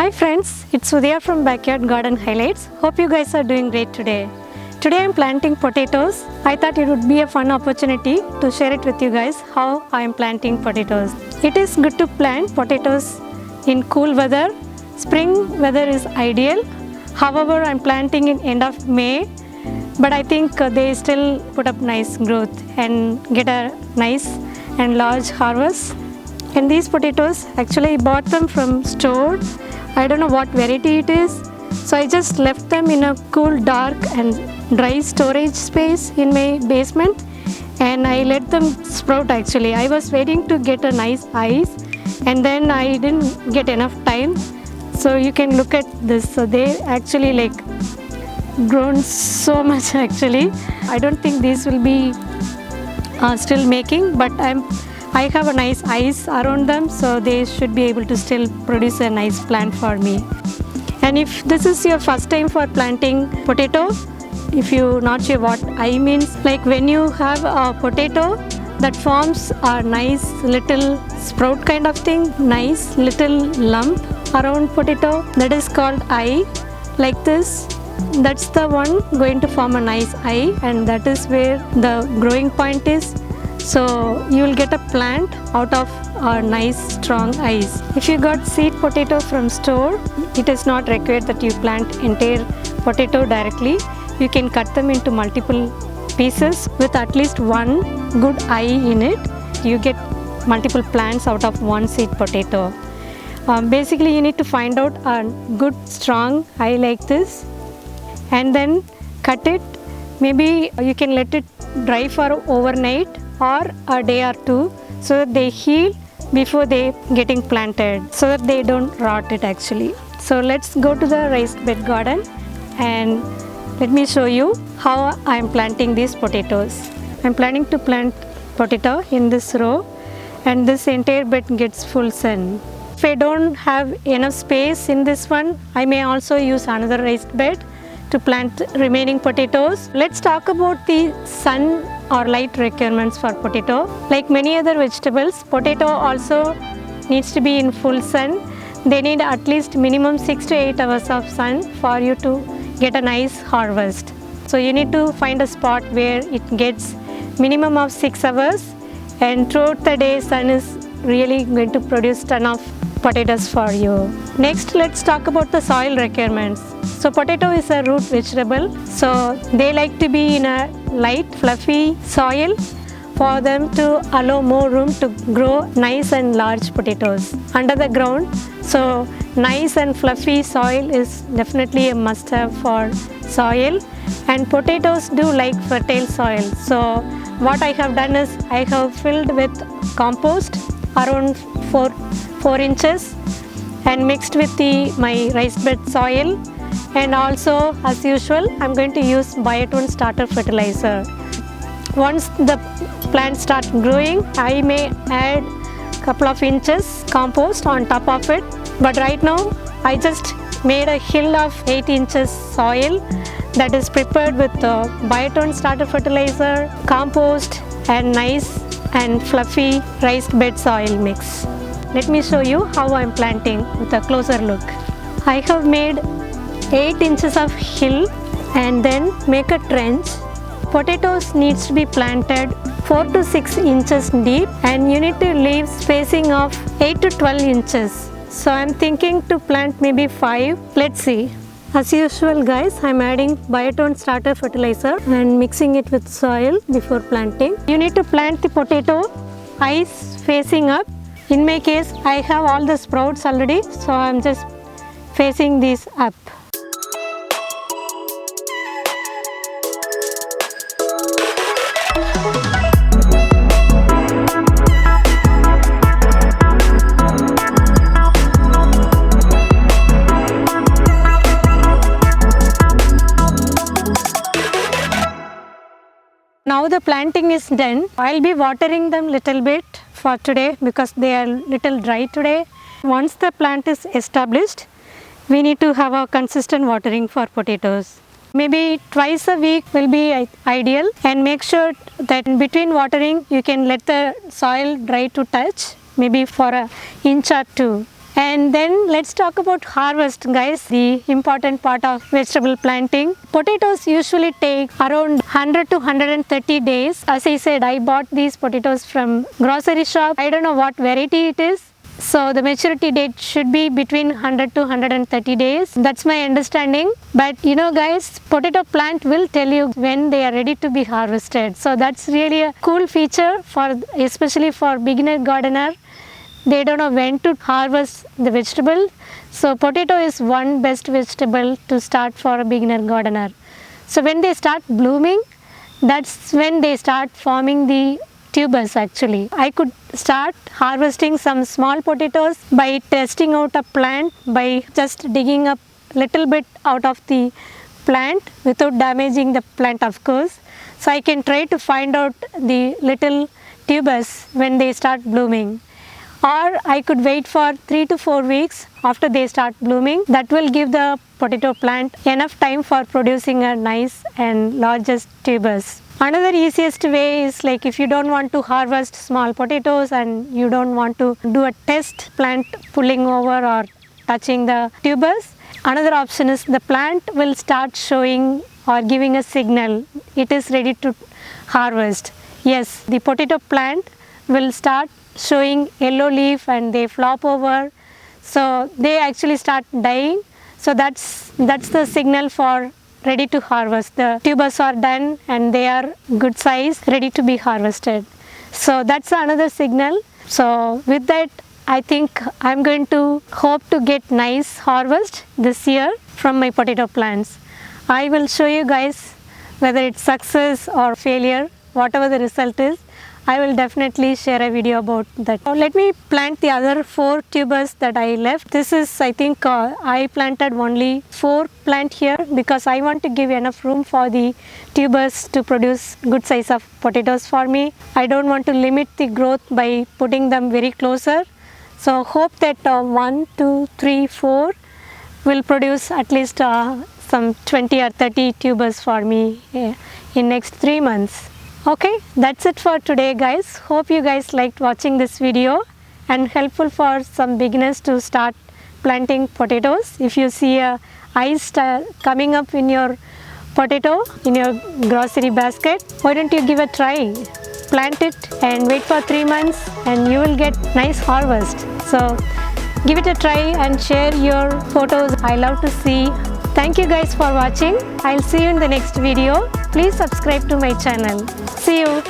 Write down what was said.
Hi friends, it's Sudhya from Backyard Garden Highlights. Hope you guys are doing great today. Today I'm planting potatoes. I thought it would be a fun opportunity to share it with you guys how I am planting potatoes. It is good to plant potatoes in cool weather. Spring weather is ideal. However, I'm planting in end of May, but I think they still put up nice growth and get a nice and large harvest. And these potatoes, actually I bought them from store. I don't know what variety it is. So I just left them in a cool, dark and dry storage space in my basement, and I let them sprout actually. I was waiting to get a nice ice, and then I didn't get enough time. So you can look at this. So they actually grown so much actually. I don't think these will be still making, but I have a nice ice around them, so they should be able to still produce a nice plant for me. And if this is your first time for planting potato, if you're not sure what I means, like when you have a potato that forms a nice little sprout kind of thing, nice little lump around potato, that is called eye, like this. That's the one going to form a nice eye, and that is where the growing point is. So you will get a plant out of a nice strong eyes. If you got seed potato from store, it is not required that you plant entire potato directly. You can cut them into multiple pieces with at least one good eye in it. You get multiple plants out of one seed potato. Basically you need to find out a good strong eye like this, and then cut it. Maybe you can let it dry for overnight or a day or two, so that they heal before they getting planted, so that they don't rot it actually. So let's go to the raised bed garden and let me show you how I am planting these potatoes. I am planning to plant potato in this row, and this entire bed gets full sun. If I don't have enough space in this one, I may also use another raised bed to plant remaining potatoes. Let's talk about the sun or light requirements for potato. Like many other vegetables, potato also needs to be in full sun. They need at least minimum 6 to 8 hours of sun for you to get a nice harvest. So you need to find a spot where it gets minimum of 6 hours, and throughout the day sun is really going to produce ton of potatoes for you. Next, let's talk about the soil requirements. So potato is a root vegetable, so they like to be in a light fluffy soil for them to allow more room to grow nice and large potatoes under the ground. So nice and fluffy soil is definitely a must have for soil, and potatoes do like fertile soil. So what I have done is I have filled with compost around 4 inches and mixed with my raised bed soil, and also as usual I'm going to use Biotone starter fertilizer. Once the plants start growing, I may add couple of inches compost on top of it, but right now I just made a hill of 8 inches soil that is prepared with Biotone starter fertilizer, compost and nice and fluffy raised bed soil mix. Let me show you how I am planting with a closer look. I have made 8 inches of hill and then make a trench. Potatoes needs to be planted 4 to 6 inches deep, and you need to leave spacing of 8 to 12 inches. So I am thinking to plant maybe 5. Let's see. As usual guys, I am adding Biotone starter fertilizer and mixing it with soil before planting. You need to plant the potato eyes facing up. In my case, I have all the sprouts already, so I am just facing these up. Now the planting is done. I'll be watering them little bit for today because they are little dry today. Once the plant is established, we need to have a consistent watering for potatoes. Maybe twice a week will be ideal, and make sure that in between watering you can let the soil dry to touch, maybe for an inch or two. And then let's talk about harvest, guys, the important part of vegetable planting. Potatoes usually take around 100 to 130 days. As I said, I bought these potatoes from grocery shop. I don't know what variety it is. So the maturity date should be between 100 to 130 days. That's my understanding. But you know guys, potato plant will tell you when they are ready to be harvested. So that's really a cool feature for especially for beginner gardener. They don't know when to harvest the vegetable. So potato is one best vegetable to start for a beginner gardener. So when they start blooming, that's when they start forming the tubers actually. I could start harvesting some small potatoes by testing out a plant, by just digging up little bit out of the plant without damaging the plant, of course. So I can try to find out the little tubers when they start blooming. Or I could wait for 3 to 4 weeks after they start blooming. That will give the potato plant enough time for producing a nice and largest tubers. Another easiest way is like if you don't want to harvest small potatoes and you don't want to do a test plant pulling over or touching the tubers, another option is the plant will start showing or giving a signal it is ready to harvest. Yes, the potato plant will start showing yellow leaf and they flop over, so they actually start dying. So that's the signal for ready to harvest. The tubers are done and they are good size, ready to be harvested. So that's another signal. So with that, I think I'm going to hope to get nice harvest this year from my potato plants. I will show you guys whether it's success or failure, whatever the result is. I will definitely share a video about that. Now let me plant the other 4 tubers that I left. This is, I think I planted only 4 plant here because I want to give enough room for the tubers to produce good size of potatoes for me. I don't want to limit the growth by putting them very closer. So hope that 1, 2, 3, 4 will produce at least some 20 or 30 tubers for me in next 3 months. Okay, that's it for today guys. Hope you guys liked watching this video and helpful for some beginners to start planting potatoes. If you see a ice coming up in your potato in your grocery basket, why don't you give a try? Plant it and wait for 3 months and you will get nice harvest. So give it a try and share your photos. I love to see. Thank you guys for watching. I'll see you in the next video. Please subscribe to my channel. See you.